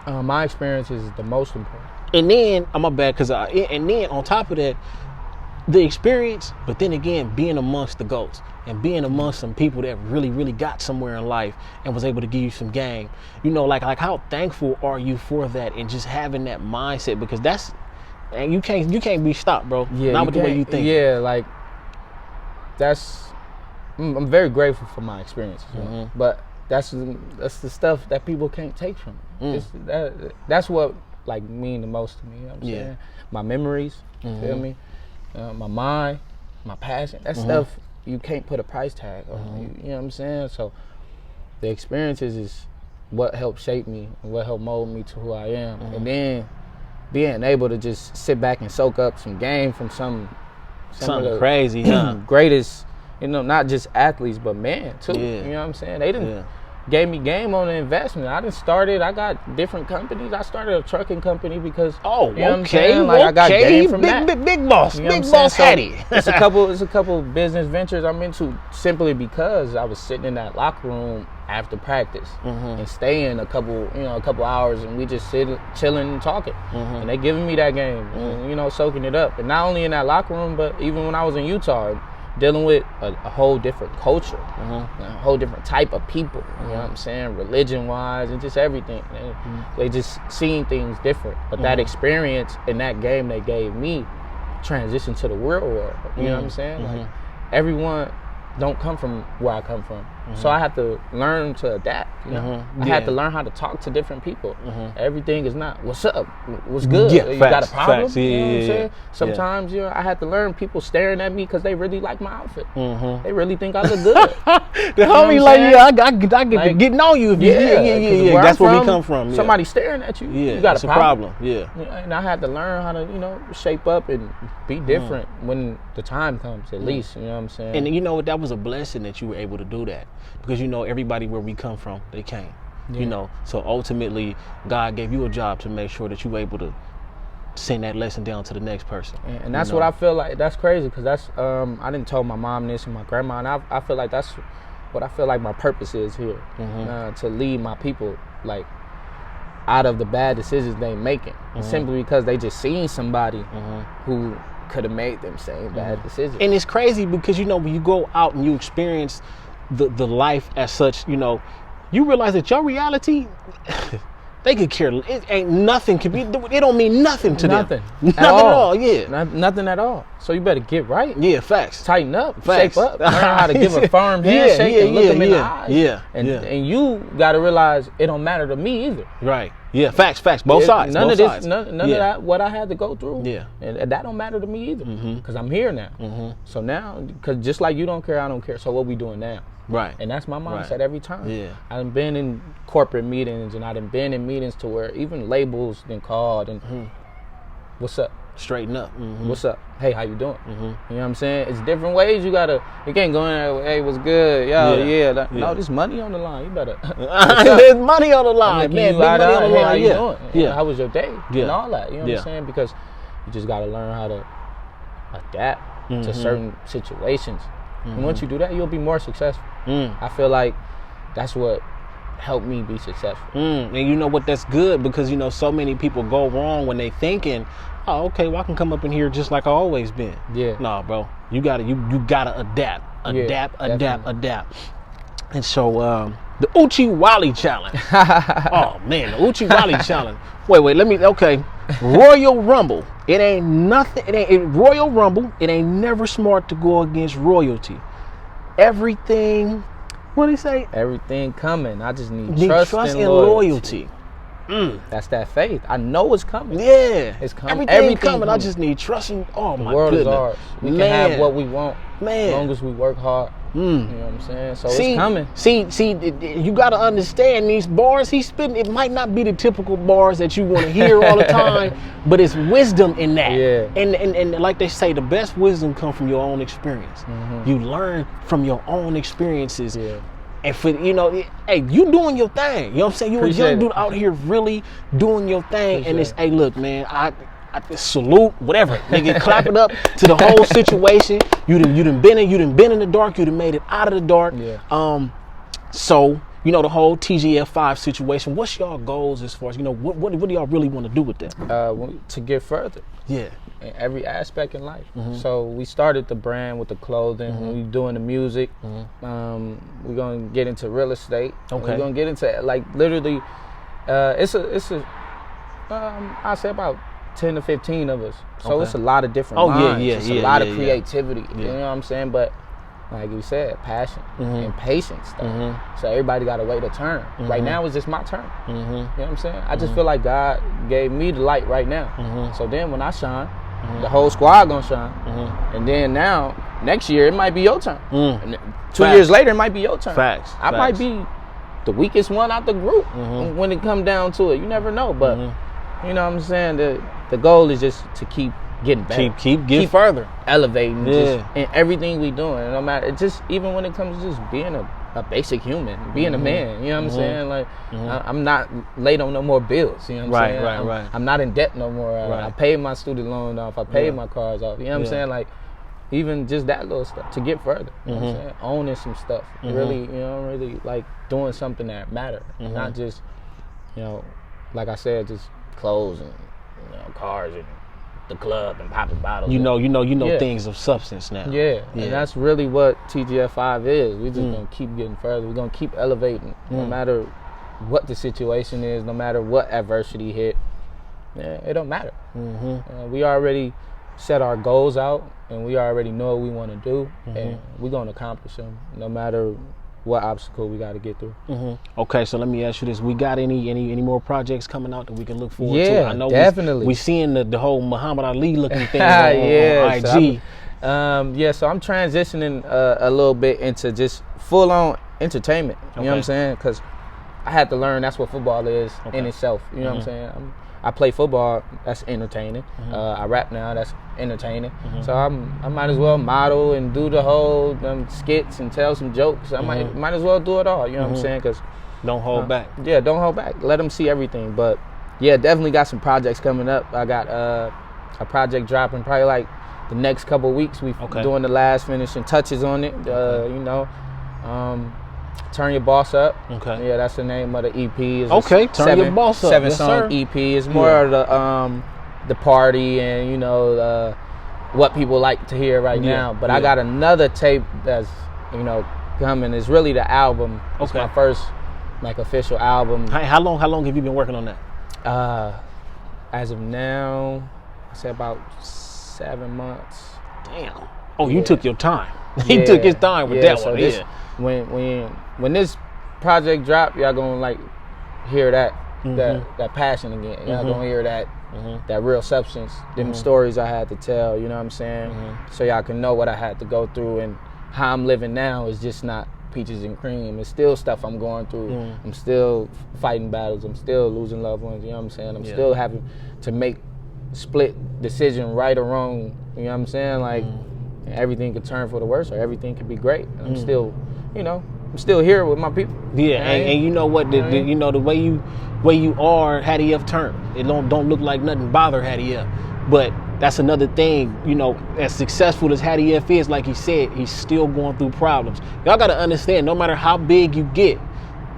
My experience is the most important. And then, my bad, and then on top of that, the experience, but then again, being amongst the GOATs and being amongst some people that really, really got somewhere in life and was able to give you some game. You know, like how thankful are you for that and just having that mindset? Because that's, and you can't be stopped, bro. Yeah, not with the way you think. Yeah, like I'm very grateful for my experiences, but that's the stuff that people can't take from me. That's what like mean the most to me. You know what I'm saying? My memories, you feel me? My mind, my passion. That stuff you can't put a price tag on. You know what I'm saying? So the experiences is what helped shape me and what helped mold me to who I am. And then being able to just sit back and soak up some game from some Something of the crazy, greatest, you know, not just athletes but men too. Yeah. You know what I'm saying? They didn't gave me game on the investment. I I got different companies. I started a trucking company because you know what I'm saying? Like I got game from that. Big boss, you know big boss Hatty. It's a couple business ventures I'm into simply because I was sitting in that locker room after practice and staying a couple hours, and we just chilling and talking. And they giving me that game, and, you know, soaking it up. And not only in that locker room, but even when I was in Utah, dealing with a whole different culture, a whole different type of people, you know what I'm saying, religion-wise and just everything. They just seeing things different. But that experience in that game they gave me transitioned to the real world, you know what I'm saying? Like, everyone don't come from where I come from. So I have to learn to adapt, you know? I had to learn how to talk to different people. Everything is not, what's up, what's good, you got a problem? Facts. You know what I'm saying? Sometimes, you know, I had to learn people staring at me because they really like my outfit. They really think I look good. The homie like, I get like, getting on you. Yeah. That's where we come from. Yeah. Somebody staring at you, you got a problem. Yeah. And I had to learn how to, you know, shape up and be different when the time comes, at least, you know what I'm saying? And you know what, that was a blessing that you were able to do that. Because, you know, everybody where we come from, they can't. You know, so ultimately, God gave you a job to make sure that you were able to send that lesson down to the next person. And that's what I feel like. That's crazy because that's I didn't tell my mom this and my grandma, and I feel like that's what I feel like my purpose is here, to lead my people like out of the bad decisions they making, simply because they just seen somebody who could have made them same bad decisions. And it's crazy because, you know, when you go out and you experience the life as such, you know, you realize that your reality, they could care. It ain't nothing. It don't mean nothing to them. Nothing at all. Yeah. Nothing at all. So you better get right. Yeah, facts. Tighten up. Facts. Shape up. Learn how to give a firm handshake and look them in the eyes. And you got to realize it don't matter to me either. Right. Yeah. Facts. Both sides. None of that. What I had to go through. Yeah. And that don't matter to me either. Because I'm here now. So now, because just like you don't care, I don't care. So what we doing now? Right. And that's my mindset every time. Yeah. I've been in corporate meetings and I've been in meetings to where even labels been called and what's up? Straighten up. What's up? Hey, how you doing? You know what I'm saying? It's different ways. You can't go in there, hey, what's good? No, there's money on the line. You better. There's money on the line, man. Big money on the line. How you doing? Yeah. How was your day? And all that. You know what I'm saying? Because you just got to learn how to adapt to certain situations. And once you do that, you'll be more successful. I feel like that's what helped me be successful. And you know what, that's good because, you know, so many people go wrong when they thinking, oh, okay, well, I can come up in here just like I always been. Yeah. Nah, bro, you gotta adapt. Adapt. And so the Uchi Wally challenge. Oh man, the Uchi Wally challenge. Wait, okay. Royal Rumble. It ain't nothing. Royal Rumble. It ain't never smart to go against royalty. Everything. What do they say? Everything coming. I just need trust and loyalty. That's that faith. I know it's coming. Yeah. It's coming. Everything coming. I just need trust in, oh my goodness. The world is ours. We can have what we want. Man. As long as we work hard. You know what I'm saying? So it's coming. See, you got to understand these bars he's spitting, it might not be the typical bars that you want to hear all the time, but it's wisdom in that. Yeah. And like they say, the best wisdom comes from your own experience. You learn from your own experiences. Yeah. And for, you know, hey, you doing your thing. You know what I'm saying? You a young dude out here really doing your thing. And it's, hey, look, man, I salute, whatever. Nigga, clap it up to the whole situation. You done been in the dark. You done made it out of the dark. Yeah. So, you know, the whole TGF5 situation. What's y'all goals as far as, you know, what do y'all really want to do with that? To get further. Yeah. In every aspect in life. So we started the brand with the clothing. We doing the music. We're gonna get into real estate. Okay. We're gonna get into like literally. I say about 10 to 15 of us. So it's a lot of different minds. It's a lot of creativity. You know what I'm saying? But like you said, passion and patience. So everybody got to wait a turn. Right now it's just my turn. You know what I'm saying? I just feel like God gave me the light right now. So then when I shine, the whole squad gonna shine. And then now, next year, it might be your turn. And 2 years later, it might be your turn. Facts. I might be the weakest one out the group when it come down to it. You never know. But you know what I'm saying? The goal is just to keep getting better. Keep further. Elevating just in everything we doing. No matter, just even when it comes to just being a basic human, being a man. You know what I'm saying? Like I'm not late on no more bills. You know what I'm saying? Right. I'm not in debt no more. I paid my student loan off. I paid my cars off. You know what I'm saying? Like even just that little stuff to get further. You know what I'm saying? Owning some stuff. Really, you know, really like doing something that matter. Not just, you know, like I said, just clothes and, you know, cars and the club and popping bottles. You know things of substance now. Yeah. And that's really what TGF5 is. We just gonna keep getting further. We're gonna keep elevating, no matter what the situation is, no matter what adversity hit. Yeah, it don't matter. We already set our goals out, and we already know what we want to do, and we're gonna accomplish them, no matter what obstacle we got to get through. Okay, so let me ask you this: we got any more projects coming out that we can look forward to? Yeah, I know definitely. We seeing the whole Muhammad Ali looking thing on IG. So I'm transitioning a little bit into just full on entertainment. You know what I'm saying? Because I had to learn that's what football is in itself. You know what I'm saying? I play football, that's entertaining. I rap now, that's entertaining. So I might as well model and do the whole skits and tell some jokes. I might as well do it all. You know what I'm saying? Because don't hold back. Yeah, don't hold back. Let them see everything. But yeah, definitely got some projects coming up. I got a project dropping probably like the next couple of weeks. We're doing the last finishing touches on it. You know. Turn Your Boss Up. Okay. Yeah, that's the name of the EP. It's Turn Your Boss Up. 7-song EP. It's more of the party and, you know, what people like to hear right now. But I got another tape that's, you know, coming. It's really the album. It's my first like official album. How long have you been working on that? As of now, I say about 7 months. Damn. Oh, you took your time. He took his time with that one. This, when this project drop, y'all gonna like hear that passion again. Y'all gonna hear that real substance, them stories I had to tell. You know what I'm saying? So y'all can know what I had to go through, and how I'm living now is just not peaches and cream. It's still stuff I'm going through. I'm still fighting battles. I'm still losing loved ones. You know what I'm saying? I'm still having to make split decision, right or wrong. You know what I'm saying? Like everything could turn for the worse, or everything could be great. And I'm still, you know, I'm still here with my people. Yeah, and you know what? You know the way you are, Hatty F turned. It don't look like nothing bother Hatty F. But that's another thing, you know, as successful as Hatty F is, like he said, he's still going through problems. Y'all got to understand, no matter how big you get,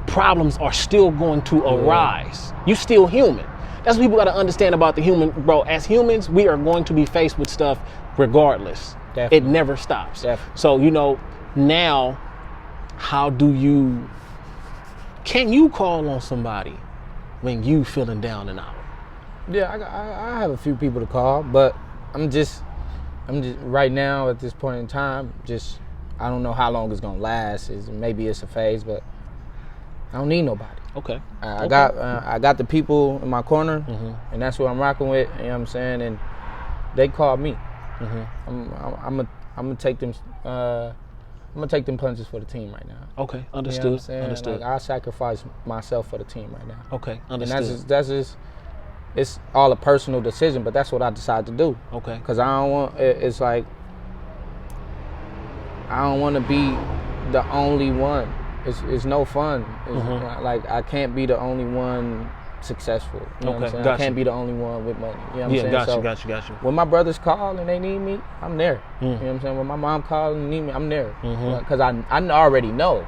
problems are still going to arise. You still human. That's what people got to understand about the human, bro. As humans, we are going to be faced with stuff regardless. Definitely. It never stops. Definitely. So, you know, now, can you call on somebody when you feeling down and out? Yeah, I have a few people to call, but I'm just right now at this point in time, I don't know how long it's gonna last. Maybe it's a phase, but I don't need nobody. Okay. I got the people in my corner, and that's what I'm rocking with. You know what I'm saying? And they called me. I'm gonna take them. I'm gonna take them punches for the team right now. Okay, understood. You know what I'm saying? Understood. Like, I sacrifice myself for the team right now. Okay, understood. And that's just it's all a personal decision, but that's what I decided to do. Okay. Because I don't want. It's like I don't want to be the only one. It's no fun. Like I can't be the only one successful. You know what I'm saying? Gotcha. I can't be the only one with money. You know what I'm saying? Got you. When my brothers call and they need me, I'm there. You know what I'm saying? When my mom calls and need me, I'm there. Because I already know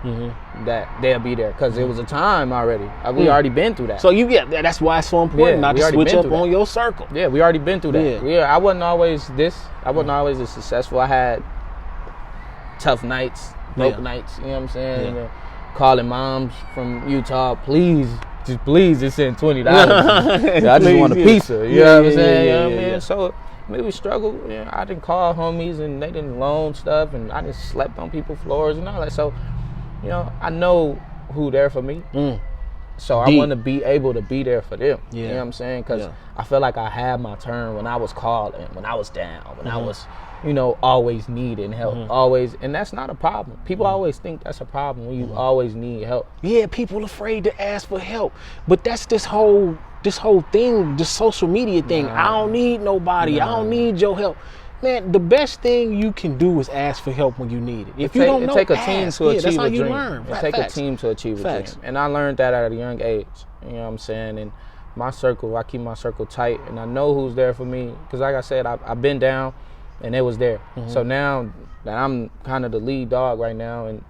that they'll be there. Because it was a time already. We already been through that. So that's why it's so important not to switch up on your circle. Yeah, we already been through that. Yeah, I wasn't always this. I wasn't always as successful. I had tough nights, broke nights. You know what I'm saying? And calling moms from Utah, please just send $20. I just want a pizza. You know what I'm saying? You know what I mean? So maybe we struggle. I didn't call homies and they didn't loan stuff, and I just slept on people's floors and all that. So, I know who there for me. So I want to be able to be there for them. You know what I'm saying? Because I feel like I had my turn when I was calling, when I was down, when I was, always needing help. Always. And that's not a problem. People always think that's a problem when you always need help. Yeah, people afraid to ask for help. But that's this whole thing, this social media thing. I don't need nobody. I don't need your help. Man, the best thing you can do is ask for help when you need it. If you don't know, take a team to achieve that's how a you dream. learn. It take a team to achieve a dream. And I learned that at a young age. You know what I'm saying? And my circle, I keep my circle tight, and I know who's there for me. Because like I said, I've been down, and it was there. So now that I'm kind of the lead dog right now, and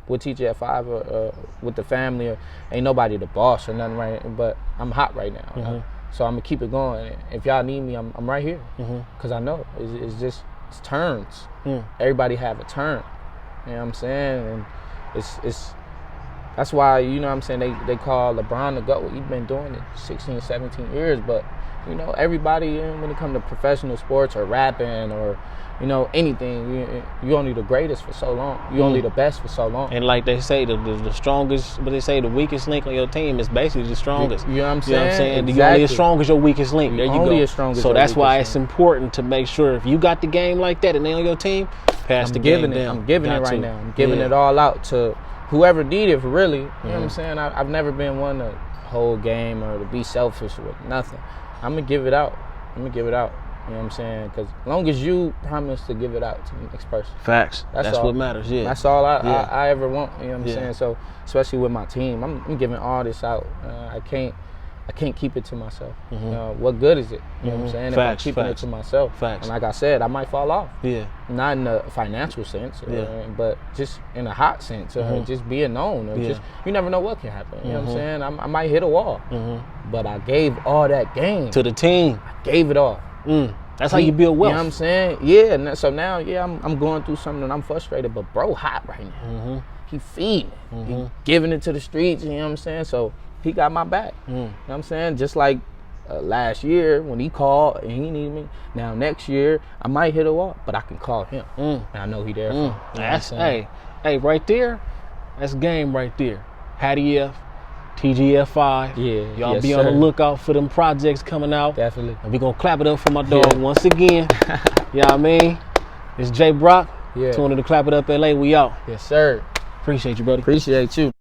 with TGF5, with the family, ain't nobody the boss or nothing, right? But I'm hot right now. So I'm gonna keep it going. If y'all need me, I'm right here. Cause I know it's turns. Everybody have a turn. You know what I'm saying? And it's that's why, you know what I'm saying, they call LeBron the GOAT. He's been doing it 16, 17 years, but everybody, when it comes to professional sports or rapping or anything, you only the greatest for so long. You only the best for so long. And like they say, the strongest, but they say the weakest link on your team is basically the strongest. You know what I'm saying? You know what I'm saying? Exactly. You're only as strong as your weakest link. There you go. Only as strong as so your that's why weakest it's important to make sure if you got the game like that and they on your team, pass the game down. I'm giving it right now. I'm giving it all out to whoever need it, really. You know what I'm saying? I've never been one to hold game or to be selfish with nothing. I'm going to give it out. You know what I'm saying? Because as long as you promise to give it out to the next person. Facts. That's what matters, That's all I ever want, you know what I'm saying? So, especially with my team, I'm giving all this out. I can't keep it to myself. What good is it? You know what I'm saying? Facts, if I'm keeping it to myself. Facts. And like I said, I might fall off. Yeah. Not in a financial sense, but just in a hot sense, just being known. Or just, you never know what can happen. You know what I'm saying? I might hit a wall. But I gave all that game. To the team. I gave it all. That's how you build wealth. You know what I'm saying? Yeah. And so now, I'm going through something and I'm frustrated, but bro hot right now. He feeding. He giving it to the streets, you know what I'm saying? So he got my back. You know what I'm saying? Just like last year when he called and he needed me. Now next year I might hit a wall, but I can call him. And I know he there for me. That's hey, right there. That's game right there. Hatty F, TGF5. Yeah. Y'all be on the lookout for them projects coming out. Definitely. And we gonna clap it up for my dog once again. You know what I mean? It's J.Brock. Yeah. Tuning to Clap It Up LA. We out. Yes, sir. Appreciate you, brother. Appreciate you.